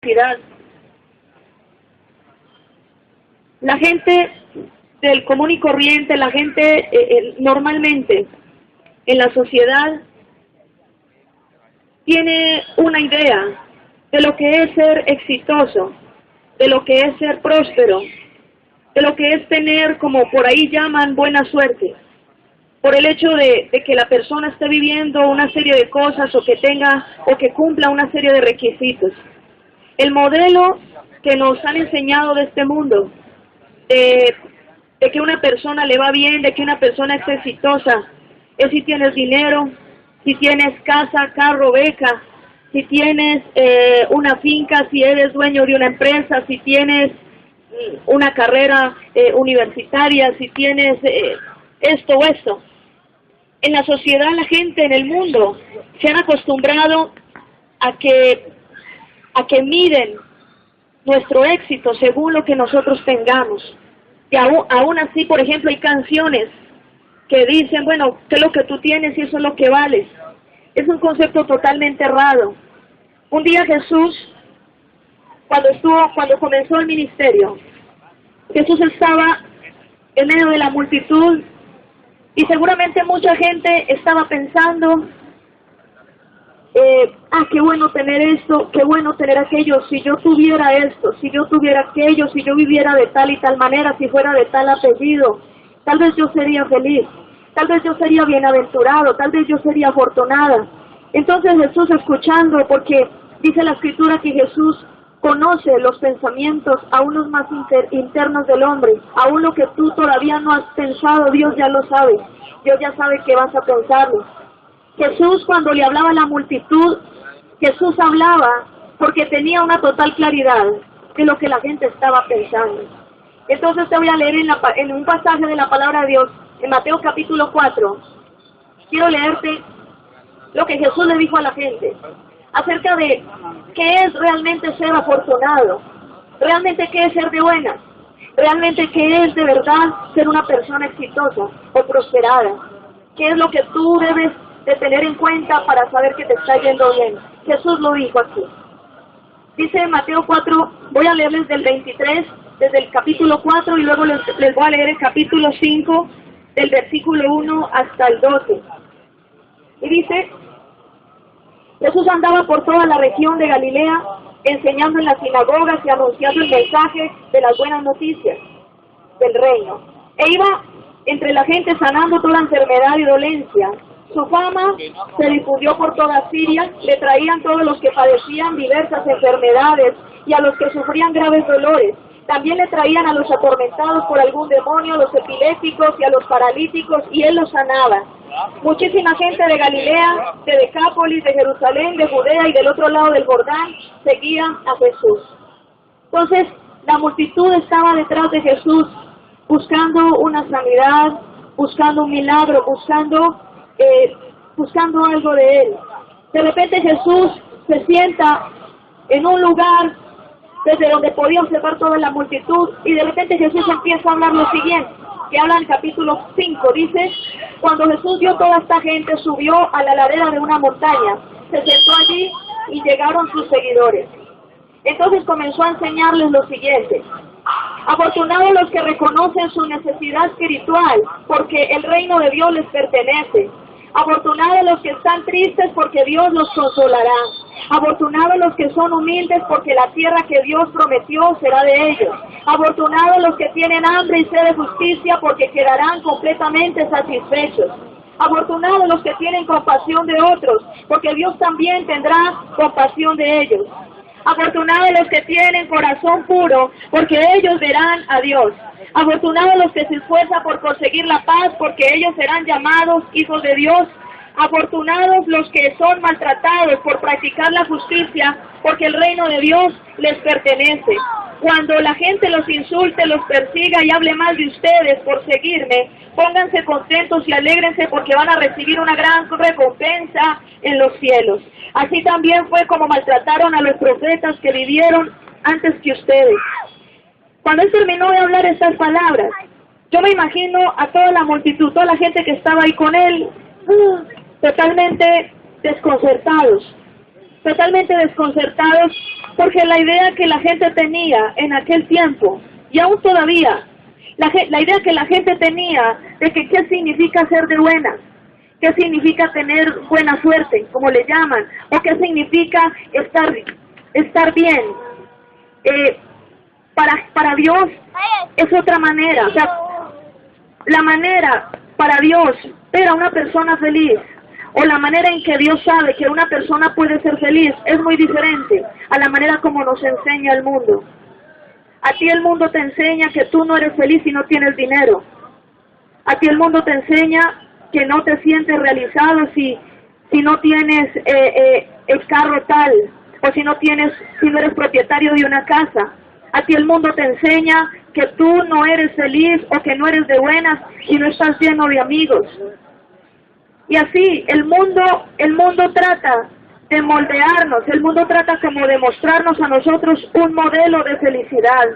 felicidad. La gente del común y corriente, la gente normalmente en la sociedad tiene una idea de lo que es ser exitoso, de lo que es ser próspero, de lo que es tener, como por ahí llaman, buena suerte, por el hecho de que la persona esté viviendo una serie de cosas o que tenga o que cumpla una serie de requisitos. El modelo que nos han enseñado de este mundo, de que una persona le va bien, de que una persona es exitosa, es si tienes dinero, si tienes casa, carro, beca, si tienes una finca, si eres dueño de una empresa, si tienes una carrera universitaria, si tienes esto o esto. En la sociedad, la gente en el mundo se han acostumbrado a que miden nuestro éxito según lo que nosotros tengamos. Y aún así, por ejemplo, hay canciones que dicen, bueno, ¿qué es lo que tú tienes y eso es lo que vales? Es un concepto totalmente errado. Un día Jesús, cuando comenzó el ministerio, Jesús estaba en medio de la multitud y seguramente mucha gente estaba pensando, qué bueno tener esto, qué bueno tener aquello, si yo tuviera esto, si yo tuviera aquello, si yo viviera de tal y tal manera, si fuera de tal apellido, tal vez yo sería feliz, tal vez yo sería bienaventurado, tal vez yo sería afortunada. Entonces Jesús, escuchando, porque dice la Escritura que Jesús conoce los pensamientos aún los más internos del hombre, aún lo que tú todavía no has pensado, Dios ya lo sabe, Dios ya sabe que vas a pensarlo. Jesús, cuando le hablaba a la multitud, Jesús hablaba porque tenía una total claridad de lo que la gente estaba pensando. Entonces te voy a leer en un pasaje de la palabra de Dios, en Mateo capítulo 4. Quiero leerte lo que Jesús le dijo a la gente acerca de qué es realmente ser afortunado, realmente qué es ser de buenas, realmente qué es de verdad ser una persona exitosa o prosperada, qué es lo que tú debes de tener en cuenta para saber que te está yendo bien. Jesús lo dijo aquí. Dice en Mateo 4, voy a leerles del 23, desde el capítulo 4, y luego les voy a leer el capítulo 5, del versículo 1 hasta el 12. Y dice, Jesús andaba por toda la región de Galilea, enseñando en las sinagogas y anunciando el mensaje de las buenas noticias del reino. E iba entre la gente sanando toda enfermedad y dolencia. Su fama se difundió por toda Siria, le traían todos los que padecían diversas enfermedades y a los que sufrían graves dolores. También le traían a los atormentados por algún demonio, a los epilépticos y a los paralíticos, y él los sanaba. Muchísima gente de Galilea, de Decápolis, de Jerusalén, de Judea y del otro lado del Jordán seguían a Jesús. Entonces, la multitud estaba detrás de Jesús, buscando una sanidad, buscando un milagro, buscando algo de él. De repente Jesús se sienta en un lugar desde donde podía observar toda la multitud, y de repente Jesús empieza a hablar lo siguiente, que habla en el capítulo 5, dice, cuando Jesús vio toda esta gente, subió a la ladera de una montaña, se sentó allí y llegaron sus seguidores. Entonces comenzó a enseñarles lo siguiente: afortunados los que reconocen su necesidad espiritual, porque el reino de Dios les pertenece. Afortunados los que están tristes, porque Dios los consolará. Afortunados los que son humildes, porque la tierra que Dios prometió será de ellos. Afortunados los que tienen hambre y sed de justicia, porque quedarán completamente satisfechos. Afortunados los que tienen compasión de otros, porque Dios también tendrá compasión de ellos. Afortunados los que tienen corazón puro, porque ellos verán a Dios. Afortunados los que se esfuerzan por conseguir la paz, porque ellos serán llamados hijos de Dios. Afortunados los que son maltratados por practicar la justicia, porque el reino de Dios les pertenece. Cuando la gente los insulte, los persiga y hable mal de ustedes por seguirme, pónganse contentos y alégrense, porque van a recibir una gran recompensa en los cielos. Así también fue como maltrataron a los profetas que vivieron antes que ustedes. Cuando él terminó de hablar estas palabras, yo me imagino a toda la multitud, toda la gente que estaba ahí con él, totalmente desconcertados, totalmente desconcertados, porque la idea que la gente tenía en aquel tiempo, y aún todavía, la idea que la gente tenía de que qué significa ser de buenas, qué significa tener buena suerte, como le llaman, o qué significa estar bien, para Dios es otra manera. O sea, la manera para Dios ver a una persona feliz, o la manera en que Dios sabe que una persona puede ser feliz, es muy diferente a la manera como nos enseña el mundo. A ti el mundo te enseña que tú no eres feliz si no tienes dinero. A ti el mundo te enseña que no te sientes realizado si no tienes el carro tal, o si no eres propietario de una casa. A ti el mundo te enseña que tú no eres feliz o que no eres de buenas si no estás lleno de amigos. Y así el mundo trata de moldearnos, el mundo trata como de mostrarnos a nosotros un modelo de felicidad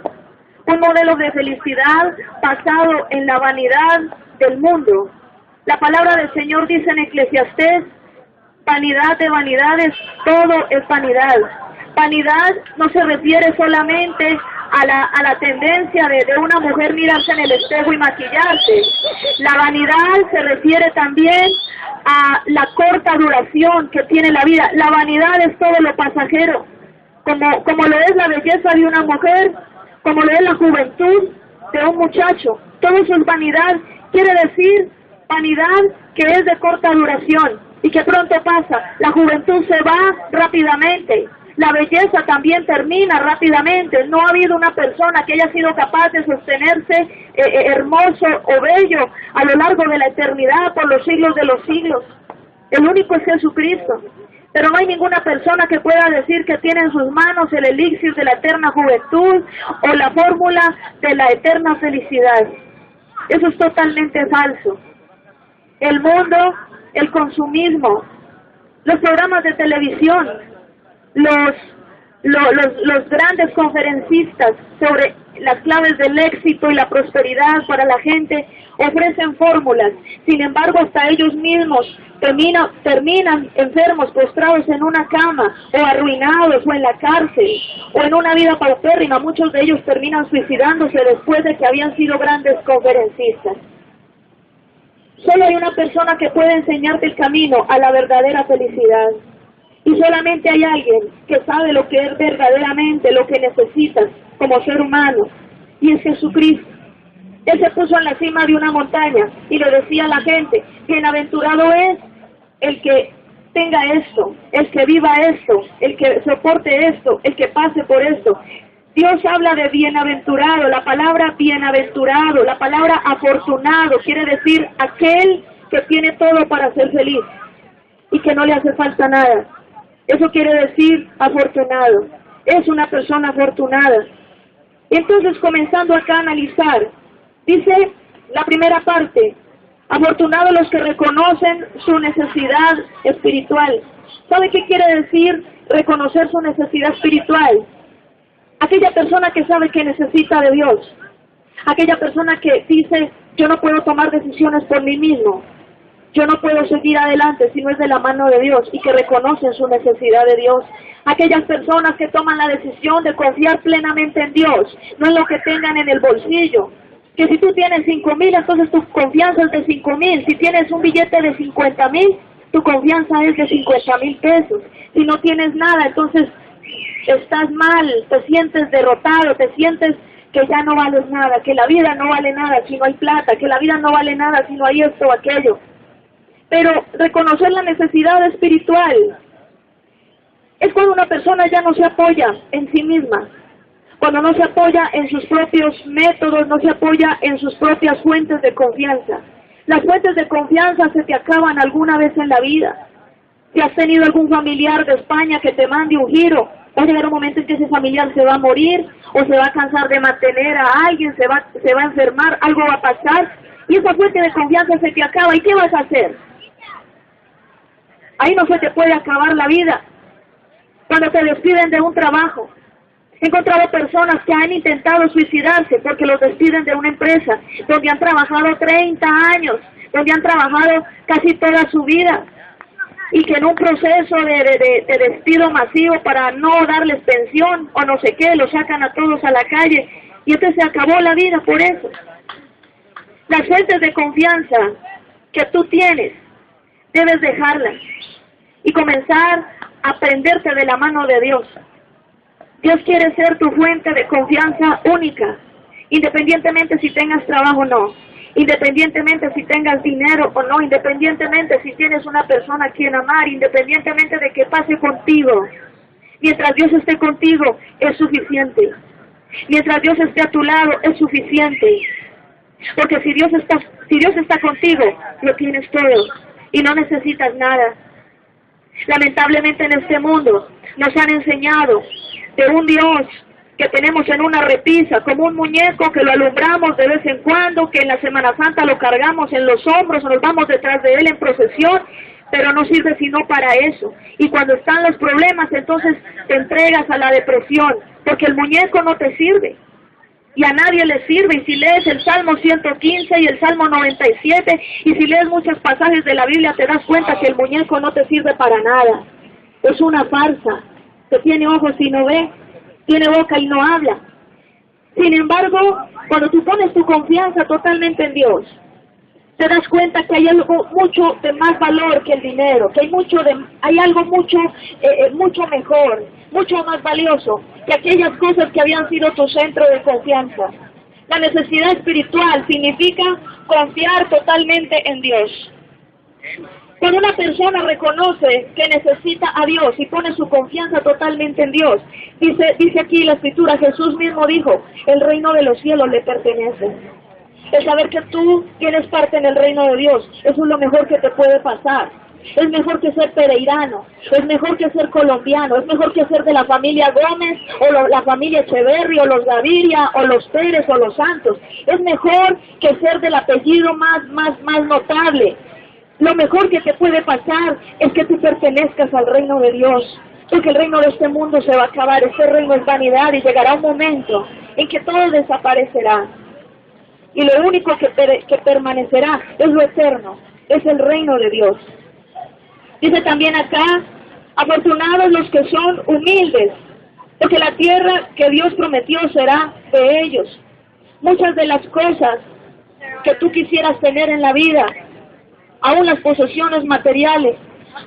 basado en la vanidad del mundo. La palabra del Señor dice en Eclesiastés: vanidad de vanidades, todo es vanidad. Vanidad no se refiere solamente a la tendencia de una mujer mirarse en el espejo y maquillarse. La vanidad se refiere también a la corta duración que tiene la vida. La vanidad es todo lo pasajero, como lo es la belleza de una mujer, como lo es la juventud de un muchacho. Todo eso es vanidad. Quiere decir vanidad que es de corta duración y que pronto pasa. La juventud se va rápidamente. La belleza también termina rápidamente. No ha habido una persona que haya sido capaz de sostenerse hermoso o bello a lo largo de la eternidad, por los siglos de los siglos. El único es Jesucristo. Pero no hay ninguna persona que pueda decir que tiene en sus manos el elixir de la eterna juventud o la fórmula de la eterna felicidad. Eso es totalmente falso. El mundo, el consumismo, los programas de televisión, los grandes conferencistas sobre las claves del éxito y la prosperidad para la gente ofrecen fórmulas. Sin embargo, hasta ellos mismos terminan enfermos, postrados en una cama, o arruinados, o en la cárcel, o en una vida paupérrima. Muchos de ellos terminan suicidándose después de que habían sido grandes conferencistas. Solo hay una persona que puede enseñarte el camino a la verdadera felicidad. Y solamente hay alguien que sabe lo que es verdaderamente lo que necesitas como ser humano, y es Jesucristo. Él se puso en la cima de una montaña y le decía a la gente: bienaventurado es el que tenga esto, el que viva esto, el que soporte esto, el que pase por esto. Dios habla de bienaventurado. La palabra bienaventurado, la palabra afortunado, quiere decir aquel que tiene todo para ser feliz y que no le hace falta nada. Eso quiere decir afortunado. Es una persona afortunada. Entonces, comenzando acá a analizar, dice la primera parte: afortunados los que reconocen su necesidad espiritual. ¿Sabe qué quiere decir reconocer su necesidad espiritual? Aquella persona que sabe que necesita de Dios. Aquella persona que dice: yo no puedo tomar decisiones por mí mismo. Yo no puedo seguir adelante si no es de la mano de Dios, y que reconocen su necesidad de Dios. Aquellas personas que toman la decisión de confiar plenamente en Dios, no en lo que tengan en el bolsillo. Que si tú tienes 5,000, entonces tu confianza es de 5,000. Si tienes un billete de 50,000, tu confianza es de 50,000 pesos. Si no tienes nada, entonces estás mal, te sientes derrotado, te sientes que ya no vales nada, que la vida no vale nada si no hay plata, que la vida no vale nada si no hay esto o aquello. Pero reconocer la necesidad espiritual es cuando una persona ya no se apoya en sí misma, cuando no se apoya en sus propios métodos, no se apoya en sus propias fuentes de confianza. Las fuentes de confianza se te acaban alguna vez en la vida. Si has tenido algún familiar de España que te mande un giro, va a llegar un momento en que ese familiar se va a morir, o se va a cansar de mantener a alguien, se va a enfermar, algo va a pasar, y esa fuente de confianza se te acaba. ¿Y qué vas a hacer? Ahí no se te puede acabar la vida. Cuando te despiden de un trabajo, he encontrado personas que han intentado suicidarse porque los despiden de una empresa donde han trabajado 30 años, donde han trabajado casi toda su vida. y que en un proceso de despido masivo para no darles pensión o no sé qué, los sacan a todos a la calle y se acabó la vida por eso. Las fuentes de confianza que tú tienes, debes dejarlas y comenzar a prenderte de la mano de Dios. Dios quiere ser tu fuente de confianza única, independientemente si tengas trabajo o no, independientemente si tengas dinero o no, independientemente si tienes una persona a quien amar, independientemente de qué pase contigo. Mientras Dios esté contigo, es suficiente. Mientras Dios esté a tu lado, es suficiente. Porque si Dios está contigo, lo tienes todo y no necesitas nada. Lamentablemente en este mundo nos han enseñado de un Dios que tenemos en una repisa, como un muñeco que lo alumbramos de vez en cuando, que en la Semana Santa lo cargamos en los hombros, nos vamos detrás de él en procesión, pero no sirve sino para eso. Y cuando están los problemas, entonces te entregas a la depresión, porque el muñeco no te sirve. Y a nadie le sirve, y si lees el Salmo 115 y el Salmo 97, y si lees muchos pasajes de la Biblia, te das cuenta que el muñeco no te sirve para nada. Es una farsa, que tiene ojos y no ve, tiene boca y no habla. Sin embargo, cuando tú pones tu confianza totalmente en Dios, te das cuenta que hay algo mucho de más valor que el dinero, que hay algo mucho mejor, mucho más valioso que aquellas cosas que habían sido tu centro de confianza. La necesidad espiritual significa confiar totalmente en Dios. Cuando una persona reconoce que necesita a Dios y pone su confianza totalmente en Dios, dice aquí la Escritura, Jesús mismo dijo, el reino de los cielos le pertenece. El saber que tú tienes parte en el reino de Dios, eso es lo mejor que te puede pasar. Es mejor que ser pereirano, es mejor que ser colombiano, es mejor que ser de la familia Gómez, o la familia Echeverri, o los Gaviria, o los Pérez, o los Santos. Es mejor que ser del apellido más notable. Lo mejor que te puede pasar es que tú pertenezcas al reino de Dios, porque el reino de este mundo se va a acabar, este reino es vanidad y llegará un momento en que todo desaparecerá. Y lo único que permanecerá es lo eterno, es el reino de Dios. Dice también acá, afortunados los que son humildes, porque la tierra que Dios prometió será de ellos. Muchas de las cosas que tú quisieras tener en la vida, aún las posesiones materiales,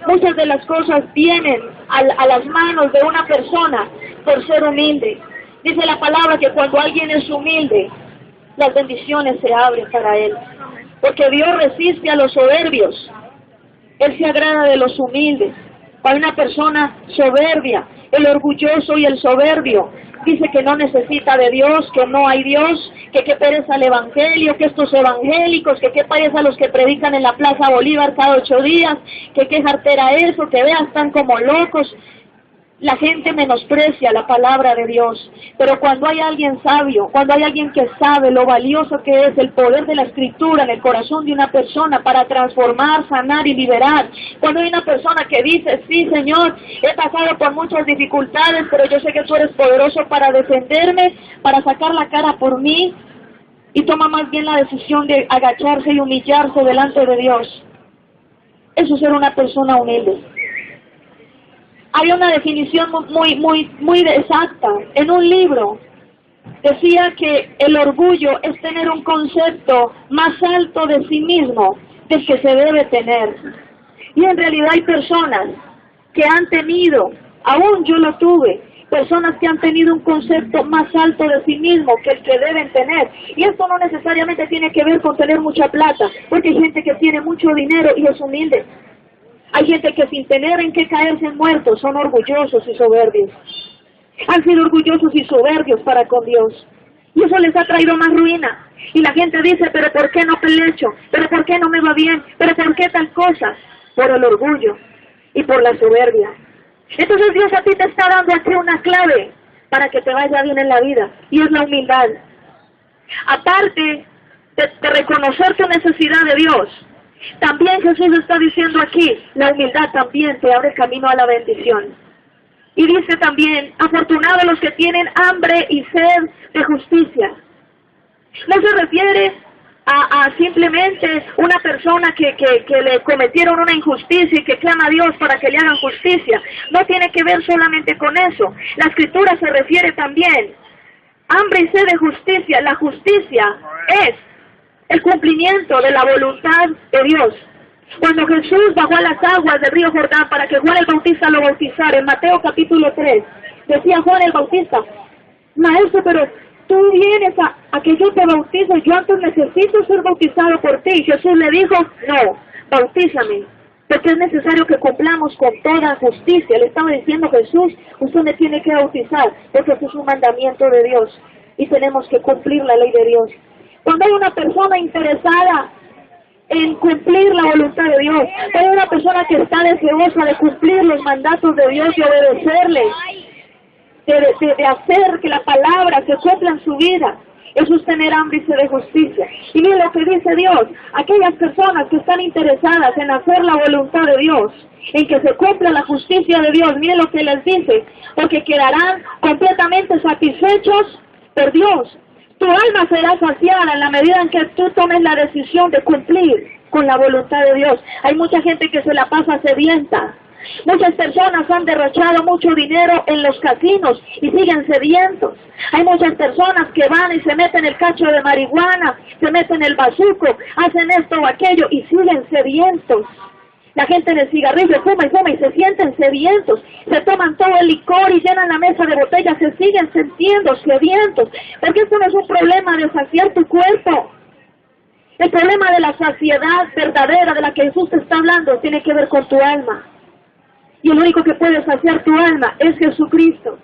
muchas de las cosas vienen a las manos de una persona por ser humilde. Dice la palabra que cuando alguien es humilde, las bendiciones se abren para él. Porque Dios resiste a los soberbios. Él se agrada de los humildes. Para una persona soberbia, el orgulloso y el soberbio, dice que no necesita de Dios, que no hay Dios, que qué pereza el evangelio, que estos evangélicos, que qué pereza los que predican en la Plaza Bolívar cada 8 días, que qué jartera eso, que vean, están como locos. La gente menosprecia la palabra de Dios, pero cuando hay alguien sabio, cuando hay alguien que sabe lo valioso que es el poder de la Escritura en el corazón de una persona para transformar, sanar y liberar, cuando hay una persona que dice, sí Señor, he pasado por muchas dificultades, pero yo sé que tú eres poderoso para defenderme, para sacar la cara por mí, y toma más bien la decisión de agacharse y humillarse delante de Dios. Eso es ser una persona humilde. Hay una definición muy exacta. En un libro decía que el orgullo es tener un concepto más alto de sí mismo del que se debe tener. Y en realidad hay personas que han tenido, aún yo lo tuve, personas que han tenido un concepto más alto de sí mismo que el que deben tener. Y esto no necesariamente tiene que ver con tener mucha plata, porque hay gente que tiene mucho dinero y es humilde. Hay gente que sin tener en qué caerse muertos son orgullosos y soberbios. Han sido orgullosos y soberbios para con Dios. Y eso les ha traído más ruina. Y la gente dice, pero ¿por qué no pelecho? ¿Pero por qué no me va bien? ¿Pero por qué tal cosa? Por el orgullo y por la soberbia. Entonces Dios a ti te está dando aquí una clave para que te vaya bien en la vida. Y es la humildad. Aparte de reconocer tu necesidad de Dios, también Jesús está diciendo aquí, la humildad también te abre camino a la bendición. Y dice también, afortunados los que tienen hambre y sed de justicia. No se refiere a simplemente una persona que le cometieron una injusticia y que clama a Dios para que le hagan justicia. No tiene que ver solamente con eso. La Escritura se refiere también, hambre y sed de justicia. La justicia es el cumplimiento de la voluntad de Dios. Cuando Jesús bajó a las aguas del río Jordán para que Juan el Bautista lo bautizara, en Mateo capítulo 3, decía Juan el Bautista: Maestro, pero tú vienes a que yo te bautice, yo antes necesito ser bautizado por ti. Y Jesús le dijo: no, bautízame, porque es necesario que cumplamos con toda justicia. Le estaba diciendo Jesús: usted me tiene que bautizar, porque eso es un mandamiento de Dios, y tenemos que cumplir la ley de Dios. Cuando hay una persona interesada en cumplir la voluntad de Dios, hay una persona que está deseosa de cumplir los mandatos de Dios y obedecerle, de hacer que la palabra se cumpla en su vida, eso es tener hambre y sed de justicia. Y miren lo que dice Dios: aquellas personas que están interesadas en hacer la voluntad de Dios, en que se cumpla la justicia de Dios, miren lo que les dice: porque quedarán completamente satisfechos por Dios. Tu alma será saciada en la medida en que tú tomes la decisión de cumplir con la voluntad de Dios. Hay mucha gente que se la pasa sedienta. Muchas personas han derrochado mucho dinero en los casinos y siguen sedientos. Hay muchas personas que van y se meten el cacho de marihuana, se meten el bazuco, hacen esto o aquello y siguen sedientos. La gente del cigarrillo fuma y se sienten sedientos. Se toman todo el licor y llenan la mesa de botellas, se siguen sintiendo sedientos. Porque esto no es un problema de saciar tu cuerpo. El problema de la saciedad verdadera de la que Jesús te está hablando tiene que ver con tu alma. Y el único que puede saciar tu alma es Jesucristo.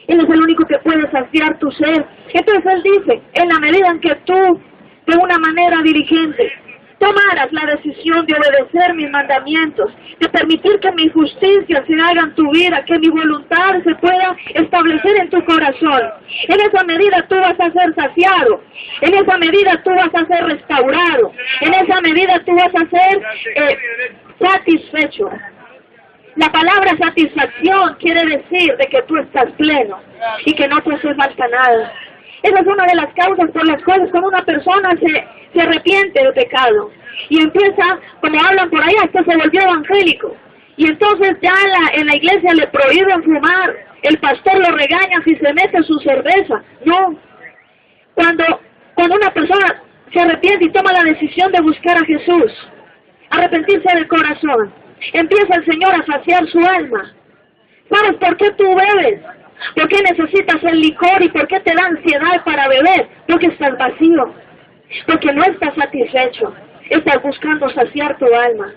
Él es el único que puede saciar tu ser. Entonces Él dice: en la medida en que tú, de una manera diligente, tomaras la decisión de obedecer mis mandamientos, de permitir que mi justicia se haga en tu vida, que mi voluntad se pueda establecer en tu corazón, en esa medida tú vas a ser saciado, en esa medida tú vas a ser restaurado, en esa medida tú vas a ser satisfecho. La palabra satisfacción quiere decir de que tú estás pleno y que no te hace falta nada. Esa es una de las causas por las cuales cuando una persona se arrepiente del pecado y empieza, como hablan por ahí, hasta se volvió evangélico. Y entonces ya en la iglesia le prohíben fumar, el pastor lo regaña si se mete su cerveza. No. Cuando una persona se arrepiente y toma la decisión de buscar a Jesús, arrepentirse del corazón, empieza el Señor a saciar su alma. ¿Sabes por qué tú bebes? ¿Por qué necesitas el licor y por qué te da ansiedad para beber? Porque estás vacío, porque no estás satisfecho, estás buscando saciar tu alma.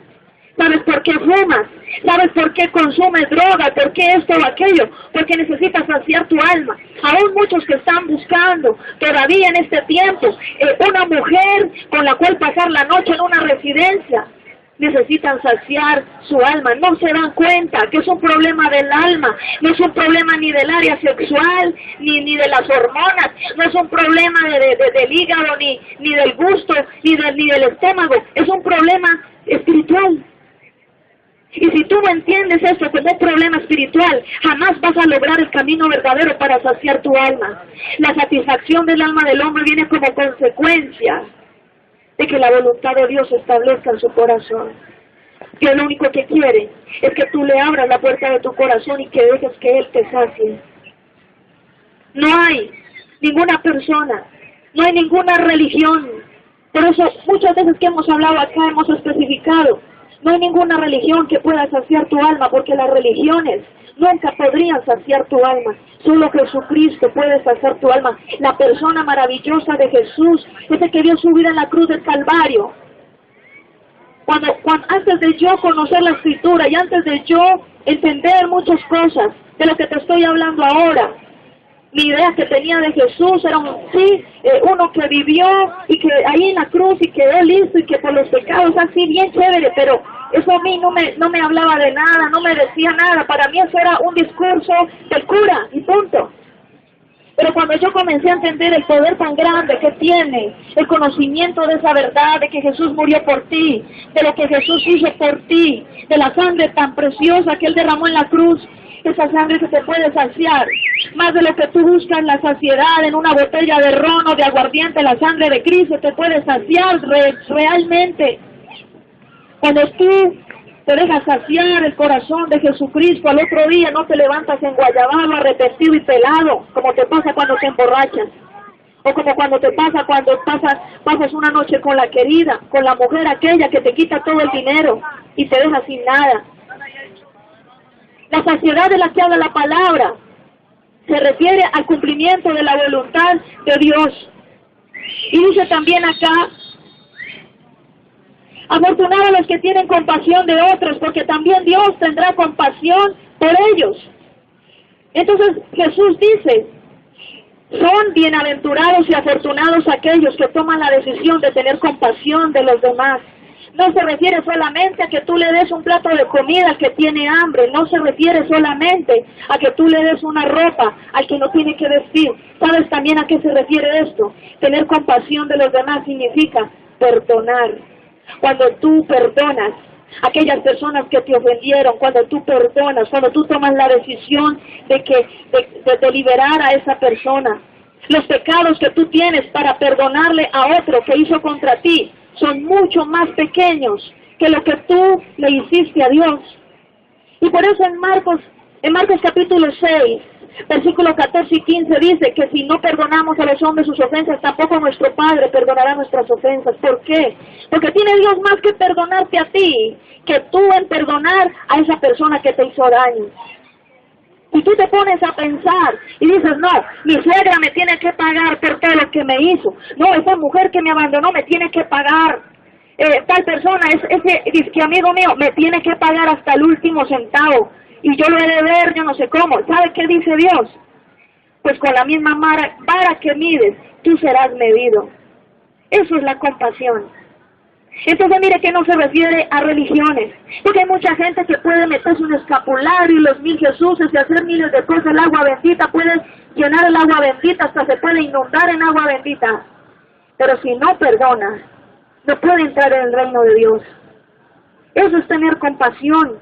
¿Sabes por qué fumas? ¿Sabes por qué consumes droga? ¿Por qué esto o aquello? Porque necesitas saciar tu alma. Aún muchos que están buscando todavía en este tiempo una mujer con la cual pasar la noche en una residencia, necesitan saciar su alma. No se dan cuenta que es un problema del alma, no es un problema ni del área sexual, ni de las hormonas, no es un problema del hígado, ni del gusto, ni del estómago, es un problema espiritual. Y si tú no entiendes esto como un problema espiritual, jamás vas a lograr el camino verdadero para saciar tu alma. La satisfacción del alma del hombre viene como consecuencia de que la voluntad de Dios se establezca en su corazón. Dios lo único que quiere es que tú le abras la puerta de tu corazón y que dejes que Él te sacie. No hay ninguna persona, no hay ninguna religión. Por eso muchas veces que hemos hablado acá hemos especificado, no hay ninguna religión que pueda saciar tu alma, porque las religiones nunca podrían saciar tu alma. Solo Jesucristo puede saciar tu alma. La persona maravillosa de Jesús, ese que dio su vida en la cruz del Calvario. Cuando antes de yo conocer la Escritura y antes de yo entender muchas cosas de lo que te estoy hablando ahora, mi idea que tenía de Jesús era uno que vivió y que ahí en la cruz y quedó listo y que por los pecados, así bien chévere, pero eso a mí no me hablaba de nada, no me decía nada. Para mí eso era un discurso del cura y punto. Pero cuando yo comencé a entender el poder tan grande que tiene, el conocimiento de esa verdad, de que Jesús murió por ti, de lo que Jesús hizo por ti, de la sangre tan preciosa que Él derramó en la cruz, esa sangre que te puede saciar, más de lo que tú buscas la saciedad en una botella de ron o de aguardiente, la sangre de Cristo te puede saciar realmente. Cuando tú te dejas saciar el corazón de Jesucristo, al otro día no te levantas en guayabado, arrepentido y pelado, como te pasa cuando te emborrachas, o como cuando te pasa cuando pasas una noche con la querida, con la mujer aquella que te quita todo el dinero y te deja sin nada. La saciedad de la que habla la palabra se refiere al cumplimiento de la voluntad de Dios. Y dice también acá, afortunados los que tienen compasión de otros, porque también Dios tendrá compasión por ellos. Entonces Jesús dice, son bienaventurados y afortunados aquellos que toman la decisión de tener compasión de los demás. No se refiere solamente a que tú le des un plato de comida al que tiene hambre, no se refiere solamente a que tú le des una ropa al que no tiene que vestir. ¿Sabes también a qué se refiere esto? Tener compasión de los demás significa perdonar. Cuando tú perdonas a aquellas personas que te ofendieron, cuando tú perdonas, cuando tú tomas la decisión de liberar a esa persona, los pecados que tú tienes para perdonarle a otro que hizo contra ti son mucho más pequeños que lo que tú le hiciste a Dios. Y por eso en Marcos capítulo 6, versículos 14 y 15 dice que si no perdonamos a los hombres sus ofensas, tampoco nuestro Padre perdonará nuestras ofensas. ¿Por qué? Porque tiene Dios más que perdonarte a ti, que tú en perdonar a esa persona que te hizo daño. Y tú te pones a pensar y dices, no, mi suegra me tiene que pagar por todo lo que me hizo. No, esa mujer que me abandonó me tiene que pagar. Tal persona, ese amigo mío, me tiene que pagar hasta el último centavo. Y yo lo he de ver, yo no sé cómo. ¿Sabe qué dice Dios? Pues con la misma vara que mides, tú serás medido. Eso es la compasión. Entonces mire que no se refiere a religiones, porque hay mucha gente que puede meterse un escapulario y los 1000 Jesuses y hacer miles de cosas. El agua bendita puede llenar el agua bendita, hasta se puede inundar en agua bendita, pero si no perdona, no puede entrar en el reino de Dios. Eso es tener compasión,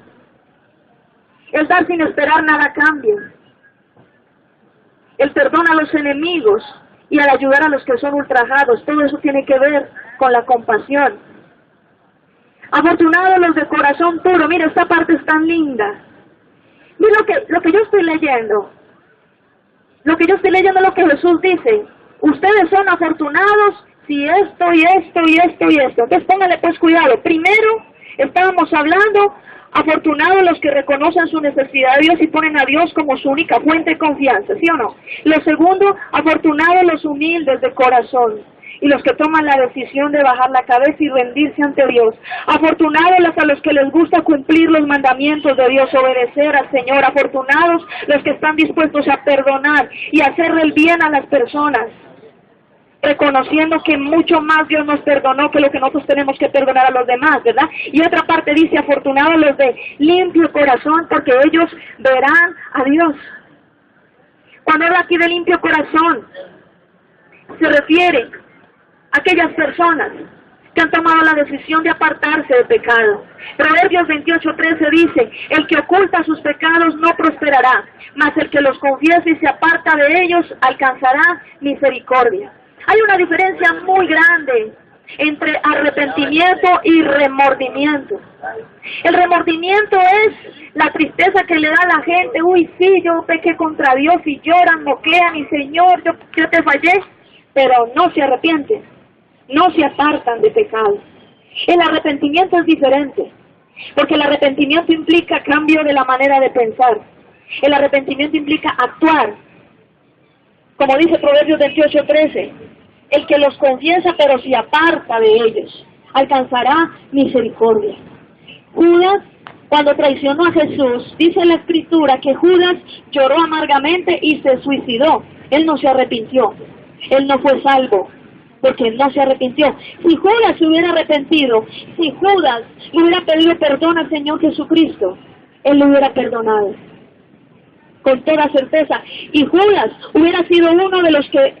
el dar sin esperar nada a cambio, el perdón a los enemigos y al ayudar a los que son ultrajados. Todo eso tiene que ver con la compasión. Afortunados los de corazón puro. Mira, esta parte es tan linda. Mira lo que yo estoy leyendo. Lo que yo estoy leyendo es lo que Jesús dice. Ustedes son afortunados si esto y esto y esto y esto. Entonces póngale pues cuidado. Primero, estábamos hablando, afortunados los que reconocen su necesidad de Dios y ponen a Dios como su única fuente de confianza, ¿sí o no? Lo segundo, afortunados los humildes de corazón y los que toman la decisión de bajar la cabeza y rendirse ante Dios. Afortunados a los que les gusta cumplir los mandamientos de Dios, obedecer al Señor. Afortunados los que están dispuestos a perdonar y hacerle el bien a las personas, reconociendo que mucho más Dios nos perdonó que lo que nosotros tenemos que perdonar a los demás, ¿verdad? Y otra parte dice, afortunados los de limpio corazón, porque ellos verán a Dios. Cuando habla aquí de limpio corazón, se refiere a aquellas personas que han tomado la decisión de apartarse del pecado. Proverbios 28:13 dice, el que oculta sus pecados no prosperará, mas el que los confiesa y se aparta de ellos alcanzará misericordia. Hay una diferencia muy grande entre arrepentimiento y remordimiento. El remordimiento es la tristeza que le da a la gente. Uy, sí, yo pequé contra Dios, y lloran, moquean, y Señor, yo te fallé, pero no se arrepienten, no se apartan de pecado. El arrepentimiento es diferente, porque el arrepentimiento implica cambio de la manera de pensar. El arrepentimiento implica actuar. Como dice Proverbios 28:13, el que los confiesa pero se aparta de ellos, alcanzará misericordia. Judas, cuando traicionó a Jesús, dice la Escritura que Judas lloró amargamente y se suicidó. Él no se arrepintió, él no fue salvo, porque no se arrepintió. Si Judas se hubiera arrepentido, si Judas le hubiera pedido perdón al Señor Jesucristo, él lo hubiera perdonado. con toda certeza. Y Judas hubiera sido uno de los que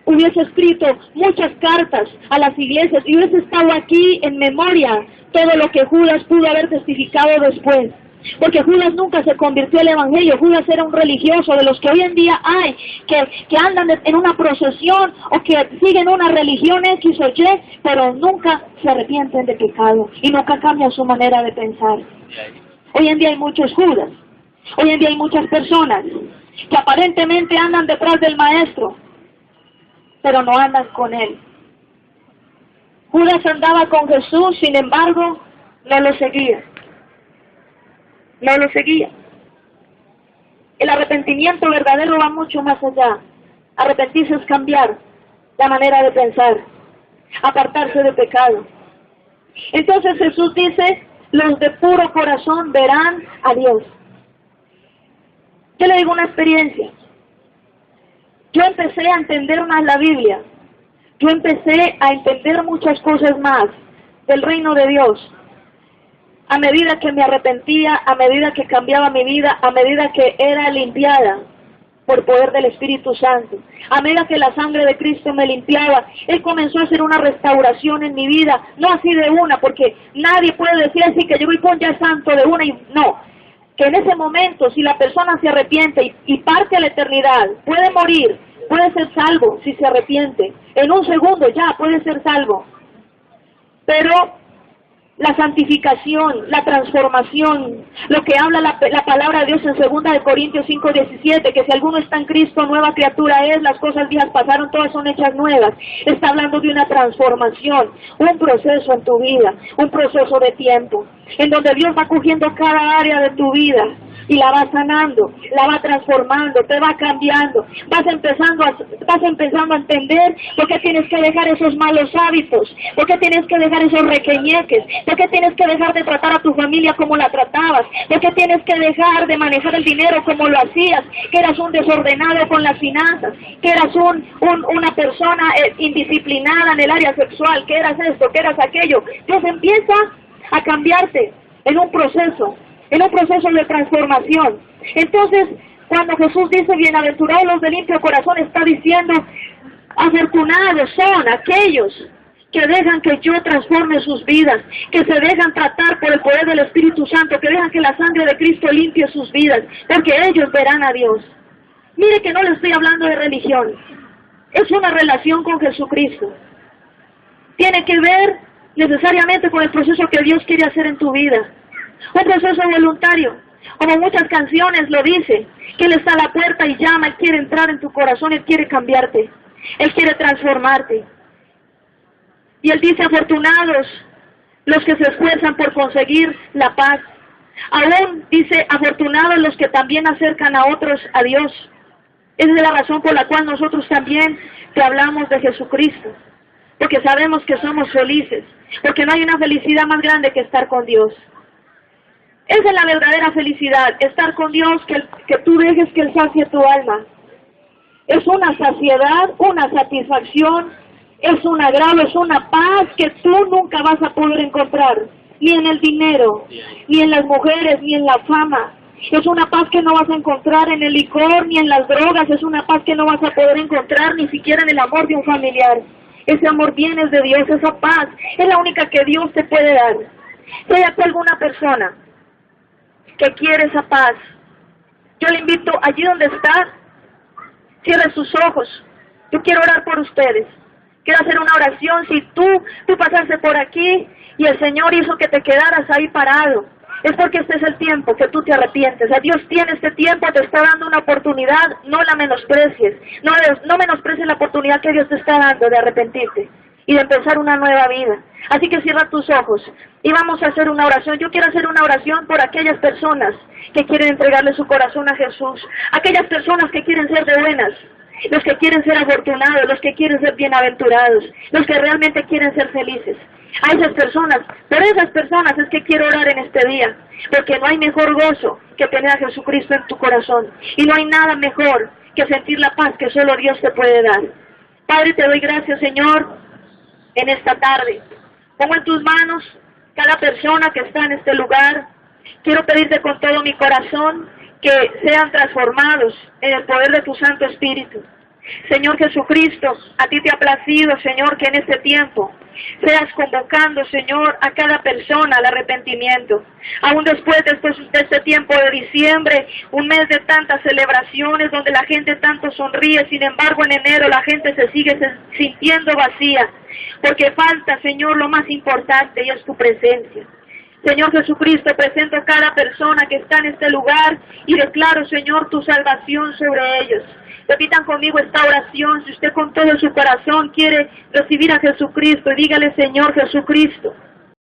hubiese escrito muchas cartas a las iglesias y hubiese estado aquí en memoria todo lo que Judas pudo haber testificado después. Porque Judas nunca se convirtió al evangelio. Judas era un religioso de los que hoy en día hay, que andan en una procesión o que siguen una religión X o Y, pero nunca se arrepienten de pecado y nunca cambian su manera de pensar. Hoy en día hay muchos Judas. Hoy en día hay muchas personas que aparentemente andan detrás del maestro, pero no andan con él. Judas andaba con Jesús, sin embargo, no lo seguía. No lo seguía. El arrepentimiento verdadero va mucho más allá. Arrepentirse es cambiar la manera de pensar, apartarse de pecado. Entonces Jesús dice, los de puro corazón verán a Dios. Yo le digo una experiencia. Yo empecé a entender más la Biblia. Yo empecé a entender muchas cosas más del reino de Dios. A medida que me arrepentía, a medida que cambiaba mi vida, a medida que era limpiada por poder del Espíritu Santo, a medida que la sangre de Cristo me limpiaba, Él comenzó a hacer una restauración en mi vida, no así de una, porque nadie puede decir así que yo voy con ya santo de una y no, que en ese momento si la persona se arrepiente y parte a la eternidad, puede morir, puede ser salvo si se arrepiente, en un segundo ya puede ser salvo, pero la santificación, la transformación, lo que habla la palabra de Dios en 2 de Corintios 5:17, que si alguno está en Cristo, nueva criatura es, las cosas viejas pasaron, todas son hechas nuevas. Está hablando de una transformación, un proceso en tu vida, un proceso de tiempo, en donde Dios va cogiendo cada área de tu vida y la va sanando, la va transformando, te va cambiando, vas empezando a entender por qué tienes que dejar esos malos hábitos, por qué tienes que dejar esos requeñeques, por qué tienes que dejar de tratar a tu familia como la tratabas, por qué tienes que dejar de manejar el dinero como lo hacías, que eras un desordenado con las finanzas, que eras una persona indisciplinada en el área sexual, que eras esto, que eras aquello. Dios empieza a cambiarte en un proceso de transformación. Entonces, cuando Jesús dice, bienaventurados los de limpio corazón, está diciendo, afortunados son aquellos que dejan que yo transforme sus vidas, que se dejan tratar por el poder del Espíritu Santo, que dejan que la sangre de Cristo limpie sus vidas, porque ellos verán a Dios. Mire que no le estoy hablando de religión, es una relación con Jesucristo. Tiene que ver necesariamente con el proceso que Dios quiere hacer en tu vida. Un proceso voluntario, como muchas canciones lo dice, que Él está a la puerta y llama, Él quiere entrar en tu corazón, Él quiere cambiarte, Él quiere transformarte. Y Él dice, afortunados los que se esfuerzan por conseguir la paz. Aún dice, afortunados los que también acercan a otros a Dios. Esa es la razón por la cual nosotros también te hablamos de Jesucristo, porque sabemos que somos felices, porque no hay una felicidad más grande que estar con Dios. Esa es la verdadera felicidad, estar con Dios, que tú dejes que Él sacie tu alma. Es una saciedad, una satisfacción, es un agrado, es una paz que tú nunca vas a poder encontrar, ni en el dinero, ni en las mujeres, ni en la fama. Es una paz que no vas a encontrar en el licor, ni en las drogas, es una paz que no vas a poder encontrar ni siquiera en el amor de un familiar. Ese amor viene de Dios, esa paz es la única que Dios te puede dar. Si hay aquí alguna persona que quiere esa paz, yo le invito allí donde está, cierre sus ojos. Yo quiero orar por ustedes. Quiero hacer una oración. Si tú pasaste por aquí y el Señor hizo que te quedaras ahí parado, es porque este es el tiempo que tú te arrepientes. Dios tiene este tiempo, te está dando una oportunidad, no la menosprecies. No menosprecies la oportunidad que Dios te está dando de arrepentirte y de empezar una nueva vida. Así que cierra tus ojos y vamos a hacer una oración. Yo quiero hacer una oración por aquellas personas que quieren entregarle su corazón a Jesús, aquellas personas que quieren ser de buenas, los que quieren ser afortunados, los que quieren ser bienaventurados, los que realmente quieren ser felices. A esas personas, por esas personas es que quiero orar en este día, porque no hay mejor gozo que tener a Jesucristo en tu corazón, y no hay nada mejor que sentir la paz que solo Dios te puede dar. Padre, te doy gracias, Señor, en esta tarde. Pongo en tus manos cada persona que está en este lugar. Quiero pedirte con todo mi corazón que sean transformados en el poder de tu Santo Espíritu. Señor Jesucristo, a ti te ha placido, Señor, que en este tiempo seas convocando, Señor, a cada persona al arrepentimiento. Aún después de este tiempo de diciembre, un mes de tantas celebraciones donde la gente tanto sonríe, sin embargo en enero la gente se sigue sintiendo vacía, porque falta, Señor, lo más importante, y es tu presencia. Señor Jesucristo, presento a cada persona que está en este lugar y declaro, Señor, tu salvación sobre ellos. Repitan conmigo esta oración. Si usted con todo su corazón quiere recibir a Jesucristo, dígale: Señor Jesucristo,